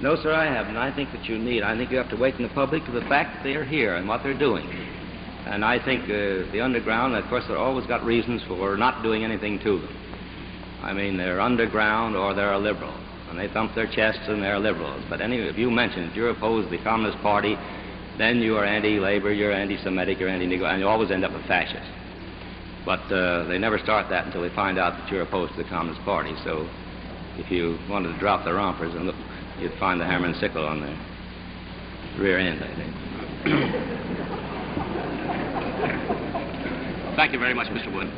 No, sir, I haven't. I think that I think you have to awaken the public to the fact that they are here and what they're doing. And I think the underground, of course, they've always got reasons for not doing anything to them. I mean, they're underground or they're a liberal. And they thump their chests and they're liberals. But if you mention that you're opposed to the Communist Party, then you are anti-labor, you're anti-Semitic, you're anti-Negro, and you always end up a fascist. But they never start that until they find out that you're opposed to the Communist Party. So if you wanted to drop the rompers, and look, you'd find the hammer and sickle on the rear end, I think. Thank you very much, Mr. Wood.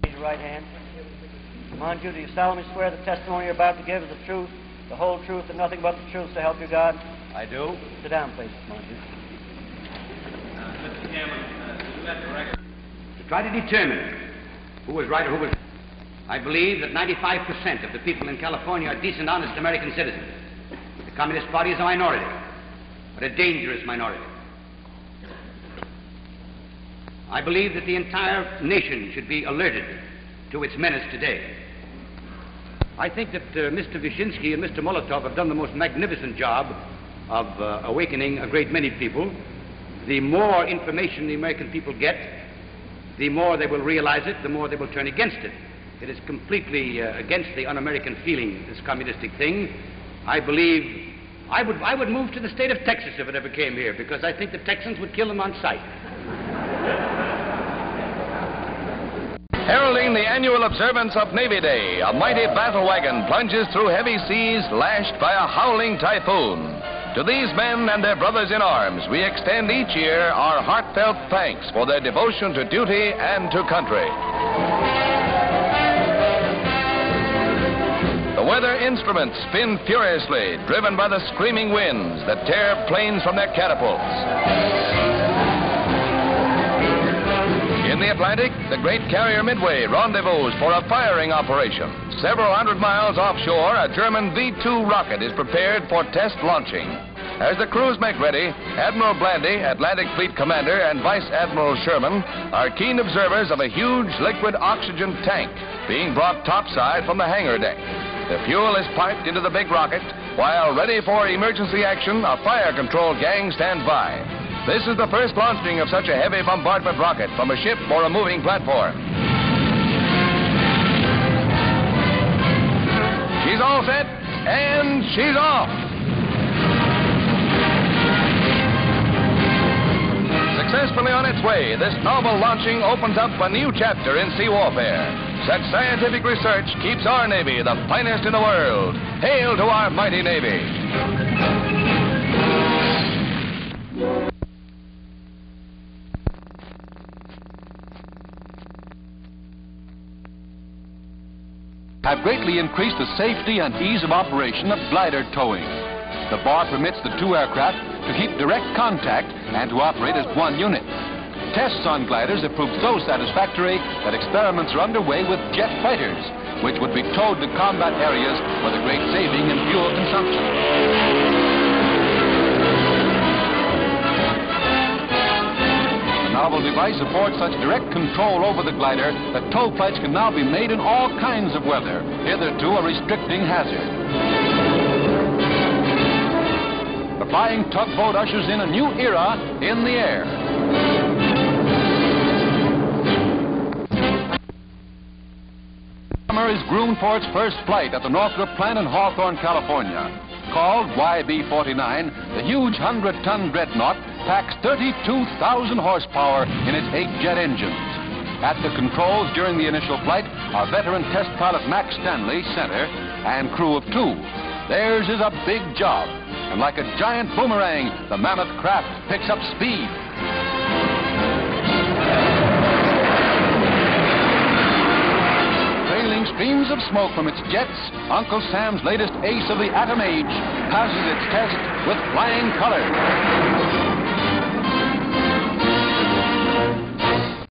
Raise your right hand. Menjou, do you solemnly swear the testimony you're about to give is the truth, the whole truth, and nothing but the truth, so help you God? I do. Sit down, please, Menjou. Mr. Chairman, to try to determine who was right or who was wrong, I believe that 95% of the people in California are decent, honest American citizens. The Communist Party is a minority, but a dangerous minority. I believe that the entire nation should be alerted to its menace today. I think that Mr. Wyszynski and Mr. Molotov have done the most magnificent job of awakening a great many people. The more information the American people get, the more they will realize it, the more they will turn against it. It is completely against the un-American feeling, this communistic thing. I believe I would move to the state of Texas if it ever came here, because I think the Texans would kill them on sight. Heralding the annual observance of Navy Day, a mighty battle wagon plunges through heavy seas lashed by a howling typhoon. To these men and their brothers in arms, we extend each year our heartfelt thanks for their devotion to duty and to country. The weather instruments spin furiously, driven by the screaming winds that tear planes from their catapults. In the Atlantic, the great carrier Midway rendezvous for a firing operation. Several hundred miles offshore, a German V-2 rocket is prepared for test launching. As the crews make ready, Admiral Blandy, Atlantic Fleet Commander, and Vice Admiral Sherman are keen observers of a huge liquid oxygen tank being brought topside from the hangar deck. The fuel is piped into the big rocket, while ready for emergency action, a fire control gang stands by. This is the first launching of such a heavy bombardment rocket from a ship or a moving platform. She's all set, and she's off. Successfully on its way, this novel launching opens up a new chapter in sea warfare. Such scientific research keeps our Navy the finest in the world. Hail to our mighty Navy. Have greatly increased the safety and ease of operation of glider towing. The bar permits the two aircraft to keep direct contact and to operate as one unit. Tests on gliders have proved so satisfactory that experiments are underway with jet fighters, which would be towed to combat areas with a great saving in fuel consumption. The novel device affords such direct control over the glider that tow flights can now be made in all kinds of weather, hitherto a restricting hazard. The flying tugboat ushers in a new era in the air. Summer is groomed for its first flight at the Northrop plant in Hawthorne, California. Called YB-49, the huge 100-ton dreadnought packs 32,000 horsepower in its 8 jet engines. At the controls during the initial flight are veteran test pilot Max Stanley, center, and crew of 2. Theirs is a big job, and like a giant boomerang, the mammoth craft picks up speed. Trailing streams of smoke from its jets, Uncle Sam's latest ace of the atom age passes its test with flying colors.